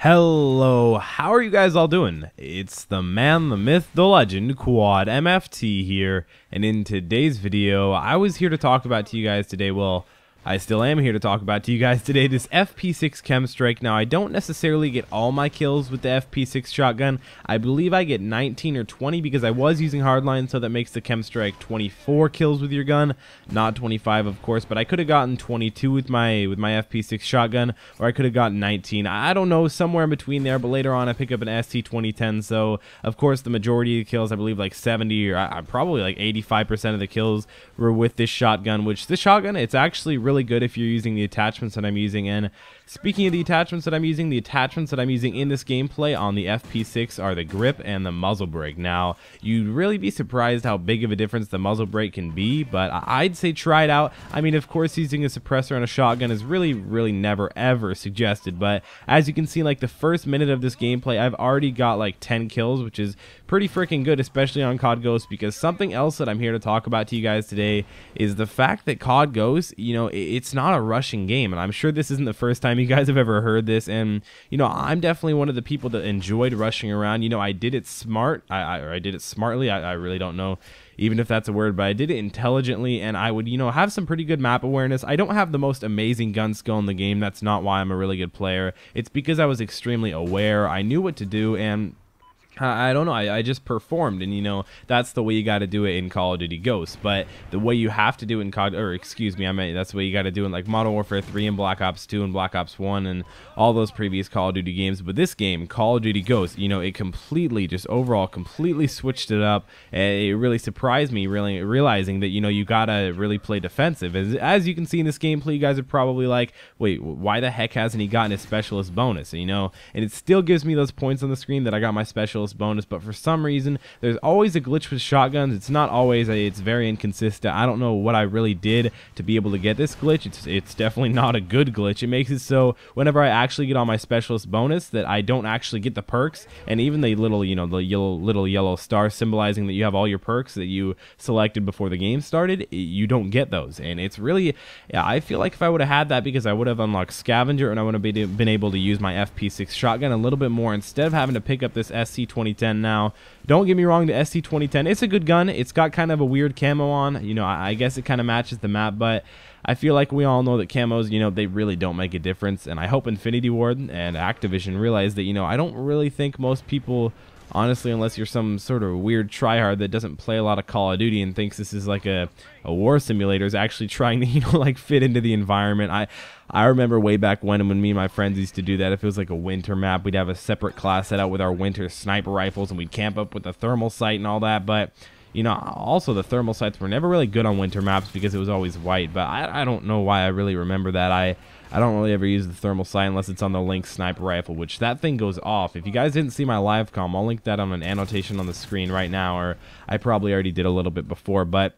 Hello, how are you guys all doing? It's the man, the myth, the legend, Quad MFT here, and in today's video, I was here to talk about to you guys today, well, I still am here to talk about to you guys today this FP6 Chem Strike. Now, I don't necessarily get all my kills with the FP6 shotgun. I believe I get 19 or 20 because I was using hardline, so that makes the Chem Strike 24 kills with your gun, not 25 of course, but I could have gotten 22 with my FP6 shotgun, or I could have gotten 19. I don't know, somewhere in between there, but later on I pick up an ST2010, so of course the majority of the kills, I believe like 70 or probably like 85% of the kills were with this shotgun, which this shotgun, it's actually really good if you're using the attachments that I'm using. And speaking of the attachments that I'm using, in this gameplay on the FP6 are the grip and the muzzle brake. Now, you'd really be surprised how big of a difference the muzzle brake can be, but I'd say try it out. I mean, of course, using a suppressor on a shotgun is really never ever suggested, but as you can see, like the first minute of this gameplay, I've already got like 10 kills, which is pretty freaking good, especially on COD Ghost, because something else that I'm here to talk about to you guys today is the fact that COD Ghost, you know, it's not a rushing game, and I'm sure this isn't the first time you guys have ever heard this, and you know, I'm definitely one of the people that enjoyed rushing around. You know, I did it smart, I did it smartly, I really don't know even if that's a word, but I did it intelligently, and I would, you know, have some pretty good map awareness. I don't have the most amazing gun skill in the game. That's not why I'm a really good player. It's because I was extremely aware. I knew what to do, and I don't know, I just performed, and you know, that's the way you got to do it in Call of Duty Ghosts. But the way you have to do it in COD, or excuse me, I mean, that's the way you got to do it in like Modern Warfare 3 and Black Ops 2 and Black Ops 1 and all those previous Call of Duty games. But this game, Call of Duty Ghosts, you know, it completely, just overall, completely switched it up. It really surprised me, really realizing that, you know, you got to really play defensive. As you can see in this gameplay, you guys are probably like, wait, why the heck hasn't he gotten his specialist bonus? You know, and it still gives me those points on the screen that I got my specialist bonus, but for some reason there's always a glitch with shotguns. It's not always it's very inconsistent. I don't know what I really did to be able to get this glitch. It's definitely not a good glitch. It makes it so whenever I actually get on my specialist bonus that I don't actually get the perks, and even the little, you know, the little yellow star symbolizing that you have all your perks that you selected before the game started, you don't get those. And it's really, yeah, I feel like if I would have had that, because I would have unlocked Scavenger and I would have been able to use my FP6 shotgun a little bit more instead of having to pick up this SC2010. Now, don't get me wrong, the SC2010, it's a good gun. It's got kind of a weird camo on. You know, I guess it kind of matches the map, but I feel like we all know that camos, you know, they really don't make a difference. And I hope Infinity Ward and Activision realize that, you know, I don't really think most people, honestly, unless you're some sort of weird tryhard that doesn't play a lot of Call of Duty and thinks this is like a war simulator, is actually trying to, you know, like fit into the environment. I remember way back when me and my friends used to do that. If it was like a winter map, we'd have a separate class set out with our winter sniper rifles, and we'd camp up with the thermal sight and all that. But you know, also the thermal sights were never really good on winter maps because it was always white. But I don't know why I really remember that. I don't really ever use the thermal sight unless it's on the Lynx sniper rifle, which that thing goes off. If you guys didn't see my live comm, I'll link that on an annotation on the screen right now, or I probably already did a little bit before. But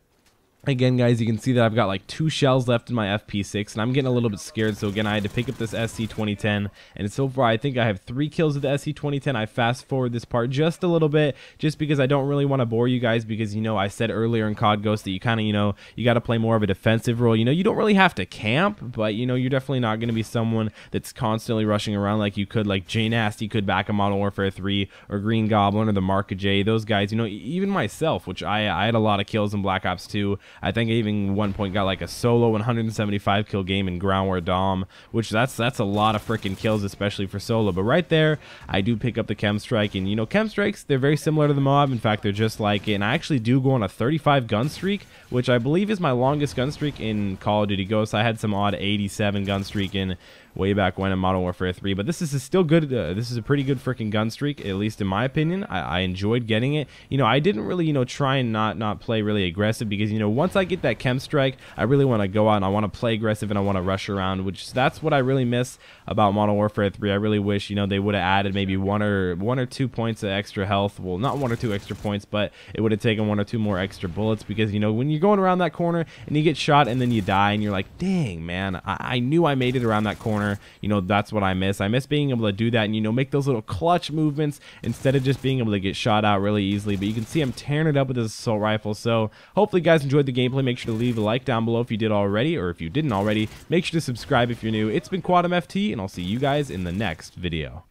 again, guys, you can see that I've got like 2 shells left in my FP6, and I'm getting a little bit scared. So again, I had to pick up this SC2010, and so far I think I have 3 kills with the SC2010. I fast forward this part just a little bit, just because I don't really want to bore you guys, because, you know, I said earlier in COD Ghost that you kind of, you know, you got to play more of a defensive role. You know, you don't really have to camp, but, you know, you're definitely not going to be someone that's constantly rushing around like you could, like Jay Nasty could back in Modern Warfare 3, or Green Goblin, or the Mark of J. Those guys, you know, even myself, which I had a lot of kills in Black Ops 2. I think I even one point got like a solo 175 kill game in Ground War Dom, which that's a lot of freaking kills, especially for solo. But right there, I do pick up the Chem Strike, and you know, Chem Strikes, they're very similar to the Mob. In fact, they're just like it. And I actually do go on a 35 gun streak, which I believe is my longest gun streak in Call of Duty Ghosts. I had some odd 87 gun streak in way back when in Modern Warfare 3, but this is still good. This is a pretty good freaking gun streak, at least in my opinion. I enjoyed getting it. You know, I didn't really, you know, try and not play really aggressive, because, you know, once I get that Chem Strike, I really want to go out and I want to play aggressive and I want to rush around, which that's what I really miss about Modern Warfare 3. I really wish, you know, they would have added maybe one or two points of extra health. Well, not 1 or 2 extra points, but it would have taken 1 or 2 more extra bullets, because, you know, when you're going around that corner and you get shot and then you die and you're like, dang, man, I knew I made it around that corner. You know, that's what I miss. I miss being able to do that and, you know, make those little clutch movements instead of just being able to get shot out really easily. But you can see I'm tearing it up with this assault rifle. So hopefully you guys enjoyed the gameplay. Make sure to leave a like down below if you did already, or if you didn't already, make sure to subscribe if you're new. It's been Quad MFT, and I'll see you guys in the next video.